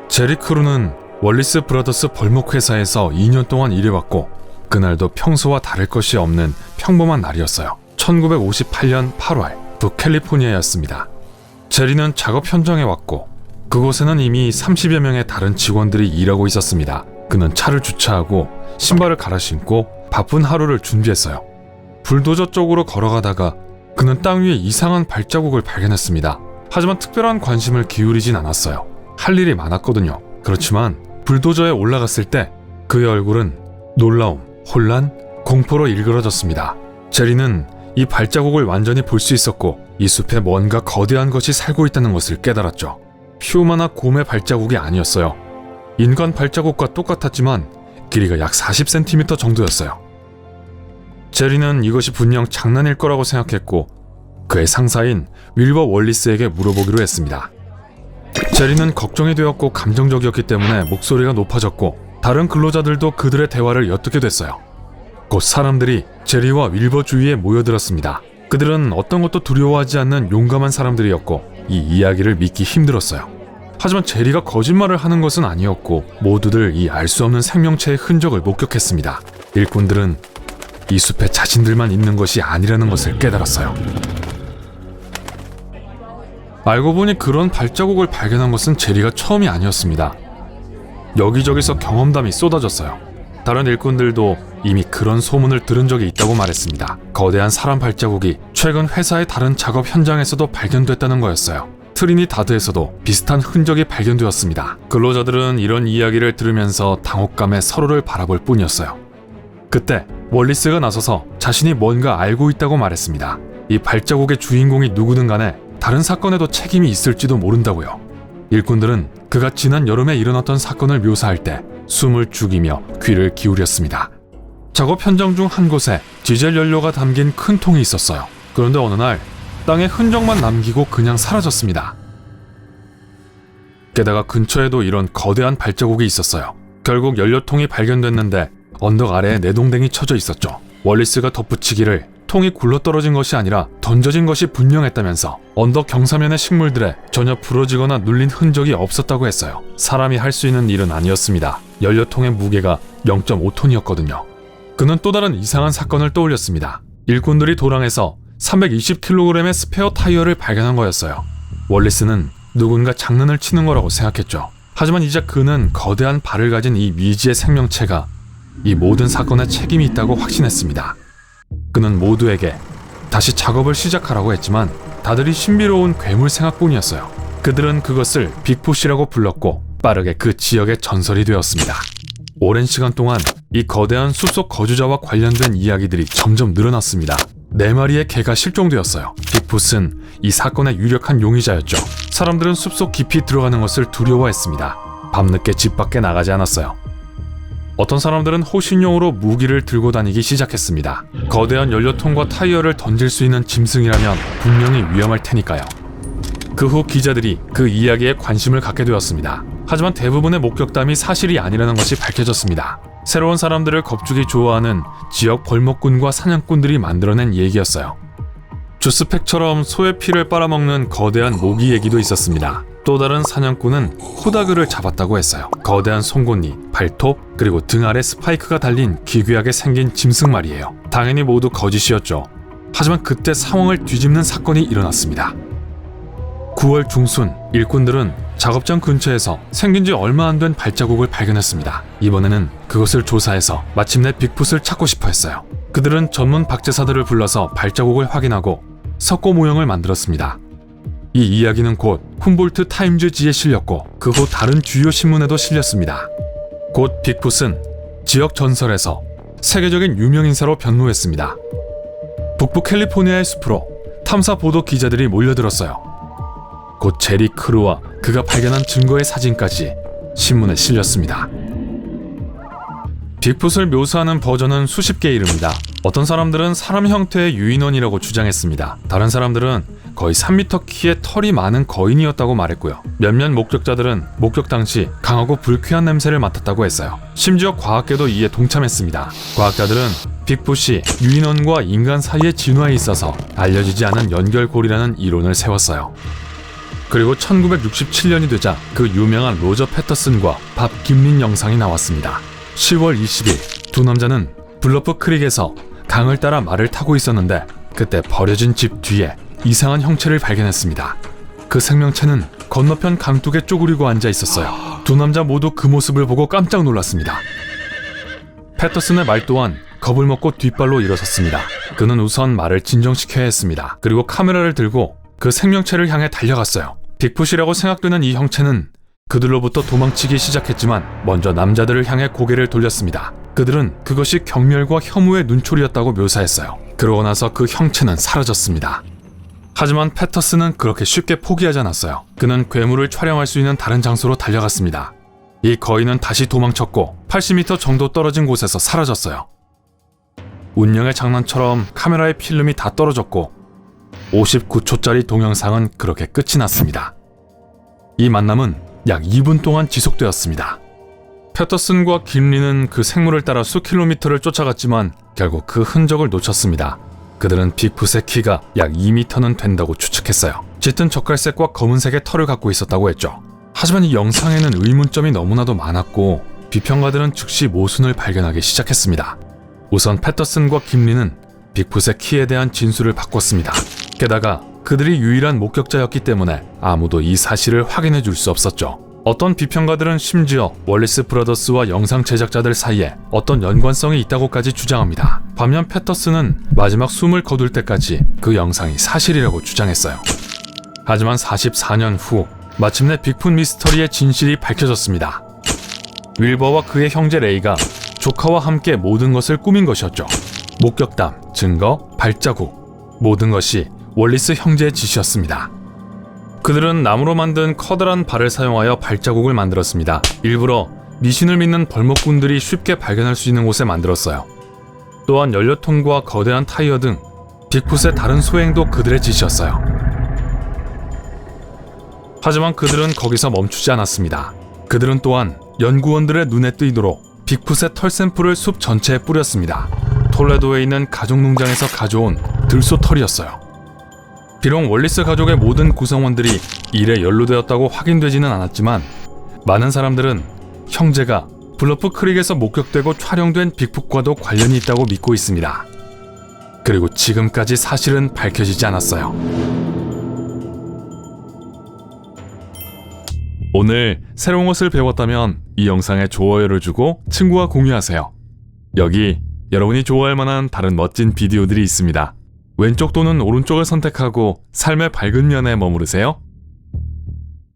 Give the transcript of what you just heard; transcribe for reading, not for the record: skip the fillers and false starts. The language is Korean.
제리 크루는 월리스 브라더스 벌목회사에서 2년 동안 일해왔고 그날도 평소와 다를 것이 없는 평범한 날이었어요. 1958년 8월 북캘리포니아였습니다. 제리는 작업 현장에 왔고 그곳에는 이미 30여 명의 다른 직원들이 일하고 있었습니다. 그는 차를 주차하고 신발을 갈아 신고 바쁜 하루를 준비했어요. 불도저 쪽으로 걸어가다가 그는 땅 위에 이상한 발자국을 발견했습니다. 하지만 특별한 관심을 기울이진 않았어요. 할 일이 많았거든요. 그렇지만 불도저에 올라갔을 때 그의 얼굴은 놀라움, 혼란, 공포로 일그러졌습니다. 제리는 이 발자국을 완전히 볼 수 있었고 이 숲에 뭔가 거대한 것이 살고 있다는 것을 깨달았죠. 퓨마나 곰의 발자국이 아니었어요. 인간 발자국과 똑같았지만 길이가 약 40cm 정도였어요. 제리는 이것이 분명 장난일 거라고 생각했고 그의 상사인 윌버 월리스에게 물어보기로 했습니다. 제리는 걱정이 되었고 감정적이었기 때문에 목소리가 높아졌고 다른 근로자들도 그들의 대화를 엿듣게 됐어요. 곧 사람들이 제리와 윌버 주위에 모여들었습니다. 그들은 어떤 것도 두려워하지 않는 용감한 사람들이었고 이 이야기를 믿기 힘들었어요. 하지만 제리가 거짓말을 하는 것은 아니었고 모두들 이 알 수 없는 생명체의 흔적을 목격했습니다. 일꾼들은 이 숲에 자신들만 있는 것이 아니라는 것을 깨달았어요. 알고 보니 그런 발자국을 발견한 것은 제리가 처음이 아니었습니다. 여기저기서 경험담이 쏟아졌어요. 다른 일꾼들도 이미 그런 소문을 들은 적이 있다고 말했습니다. 거대한 사람 발자국이 최근 회사의 다른 작업 현장에서도 발견됐다는 거였어요. 트리니다드에서도 비슷한 흔적이 발견되었습니다. 근로자들은 이런 이야기를 들으면서 당혹감에 서로를 바라볼 뿐이었어요. 그때 월리스가 나서서 자신이 뭔가 알고 있다고 말했습니다. 이 발자국의 주인공이 누구든 간에 다른 사건에도 책임이 있을지도 모른다고요. 일꾼들은 그가 지난 여름에 일어났던 사건을 묘사할 때 숨을 죽이며 귀를 기울였습니다. 작업 현장 중 한 곳에 디젤 연료가 담긴 큰 통이 있었어요. 그런데 어느 날 땅에 흔적만 남기고 그냥 사라졌습니다. 게다가 근처에도 이런 거대한 발자국이 있었어요. 결국 연료통이 발견됐는데 언덕 아래에 내동댕이 쳐져 있었죠. 월리스가 덧붙이기를 통이 굴러떨어진 것이 아니라 던져진 것이 분명했다면서 언덕 경사면의 식물들에 전혀 부러지거나 눌린 흔적이 없었다고 했어요. 사람이 할 수 있는 일은 아니었습니다. 연료통의 무게가 0.5톤이었거든요. 그는 또 다른 이상한 사건을 떠올렸습니다. 일꾼들이 도랑에서 320kg의 스페어 타이어를 발견한 거였어요. 월리스는 누군가 장난을 치는 거라고 생각했죠. 하지만 이제 그는 거대한 발을 가진 이 미지의 생명체가 이 모든 사건에 책임이 있다고 확신했습니다. 그는 모두에게 다시 작업을 시작하라고 했지만 다들이 신비로운 괴물 생각뿐이었어요. 그들은 그것을 빅풋이라고 불렀고 빠르게 그 지역의 전설이 되었습니다. 오랜 시간 동안 이 거대한 숲속 거주자와 관련된 이야기들이 점점 늘어났습니다. 4마리의 개가 실종되었어요. 빅풋은 이 사건의 유력한 용의자였죠. 사람들은 숲속 깊이 들어가는 것을 두려워했습니다. 밤늦게 집 밖에 나가지 않았어요. 어떤 사람들은 호신용으로 무기를 들고 다니기 시작했습니다. 거대한 연료통과 타이어를 던질 수 있는 짐승이라면 분명히 위험할 테니까요. 그 후 기자들이 그 이야기에 관심을 갖게 되었습니다. 하지만 대부분의 목격담이 사실이 아니라는 것이 밝혀졌습니다. 새로운 사람들을 겁주기 좋아하는 지역 벌목꾼과 사냥꾼들이 만들어낸 얘기였어요. 주스팩처럼 소의 피를 빨아먹는 거대한 모기 얘기도 있었습니다. 또 다른 사냥꾼은 호다그를 잡았다고 했어요. 거대한 송곳니, 발톱, 그리고 등 아래 스파이크가 달린 기괴하게 생긴 짐승 말이에요. 당연히 모두 거짓이었죠. 하지만 그때 상황을 뒤집는 사건이 일어났습니다. 9월 중순, 일꾼들은 작업장 근처에서 생긴 지 얼마 안 된 발자국을 발견했습니다. 이번에는 그것을 조사해서 마침내 빅풋을 찾고 싶어 했어요. 그들은 전문 박제사들을 불러서 발자국을 확인하고 석고 모형을 만들었습니다. 이 이야기는 곧 훔볼트 타임즈지에 실렸고 그 후 다른 주요 신문에도 실렸습니다. 곧 빅풋은 지역 전설에서 세계적인 유명인사로 변모했습니다. 북부 캘리포니아의 숲으로 탐사 보도 기자들이 몰려들었어요. 곧 제리 크루와 그가 발견한 증거의 사진까지 신문에 실렸습니다. 빅풋을 묘사하는 버전은 수십 개에 이릅니다. 어떤 사람들은 사람 형태의 유인원이라고 주장했습니다. 다른 사람들은 거의 3m 키의 털이 많은 거인이었다고 말했고요. 몇몇 목격자들은 목격 당시 강하고 불쾌한 냄새를 맡았다고 했어요. 심지어 과학계도 이에 동참했습니다. 과학자들은 빅풋이 유인원과 인간 사이의 진화에 있어서 알려지지 않은 연결고리라는 이론을 세웠어요. 그리고 1967년이 되자 그 유명한 로저 패터슨과 밥 김린 영상이 나왔습니다. 10월 20일 두 남자는 블러프 크릭에서 강을 따라 말을 타고 있었는데 그때 버려진 집 뒤에 이상한 형체를 발견했습니다. 그 생명체는 건너편 강둑에 쪼그리고 앉아 있었어요. 두 남자 모두 그 모습을 보고 깜짝 놀랐습니다. 패터슨의 말 또한 겁을 먹고 뒷발로 일어섰습니다. 그는 우선 말을 진정시켜야 했습니다. 그리고 카메라를 들고 그 생명체를 향해 달려갔어요. 빅풋이라고 생각되는 이 형체는 그들로부터 도망치기 시작했지만 먼저 남자들을 향해 고개를 돌렸습니다. 그들은 그것이 경멸과 혐오의 눈초리였다고 묘사했어요. 그러고 나서 그 형체는 사라졌습니다. 하지만 패터슨은 그렇게 쉽게 포기하지 않았어요. 그는 괴물을 촬영할 수 있는 다른 장소로 달려갔습니다. 이 거인은 다시 도망쳤고 80m 정도 떨어진 곳에서 사라졌어요. 운명의 장난처럼 카메라의 필름이 다 떨어졌고 59초짜리 동영상은 그렇게 끝이 났습니다. 이 만남은 약 2분 동안 지속되었습니다. 패터슨과 김리는 그 생물을 따라 수킬로미터를 쫓아갔지만 결국 그 흔적을 놓쳤습니다. 그들은 빅풋의 키가 약 2m는 된다고 추측했어요. 짙은 젓갈색과 검은색의 털을 갖고 있었다고 했죠. 하지만 이 영상에는 의문점이 너무나도 많았고 비평가들은 즉시 모순을 발견하기 시작했습니다. 우선 패터슨과 김리는 빅풋의 키에 대한 진술을 바꿨습니다. 게다가 그들이 유일한 목격자였기 때문에 아무도 이 사실을 확인해 줄 수 없었죠. 어떤 비평가들은 심지어 월리스 브라더스와 영상 제작자들 사이에 어떤 연관성이 있다고까지 주장합니다. 반면 패터슨은 마지막 숨을 거둘 때까지 그 영상이 사실이라고 주장했어요. 하지만 44년 후 마침내 빅풋 미스터리의 진실이 밝혀졌습니다. 윌버와 그의 형제 레이가 조카와 함께 모든 것을 꾸민 것이었죠. 목격담, 증거, 발자국, 모든 것이 월리스 형제의 짓이었습니다. 그들은 나무로 만든 커다란 발을 사용하여 발자국을 만들었습니다. 일부러 미신을 믿는 벌목꾼들이 쉽게 발견할 수 있는 곳에 만들었어요. 또한 연료통과 거대한 타이어 등 빅풋의 다른 소행도 그들의 짓이었어요. 하지만 그들은 거기서 멈추지 않았습니다. 그들은 또한 연구원들의 눈에 띄도록 빅풋의 털 샘플을 숲 전체에 뿌렸습니다. 톨레도에 있는 가족농장에서 가져온 들소털이었어요. 비록 월리스 가족의 모든 구성원들이 일에 연루되었다고 확인되지는 않았지만 많은 사람들은 형제가 블러프 크릭에서 목격되고 촬영된 빅풋과도 관련이 있다고 믿고 있습니다. 그리고 지금까지 사실은 밝혀지지 않았어요. 오늘 새로운 것을 배웠다면 이 영상에 좋아요를 주고 친구와 공유하세요. 여기 여러분이 좋아할 만한 다른 멋진 비디오들이 있습니다. 왼쪽 또는 오른쪽을 선택하고 삶의 밝은 면에 머무르세요.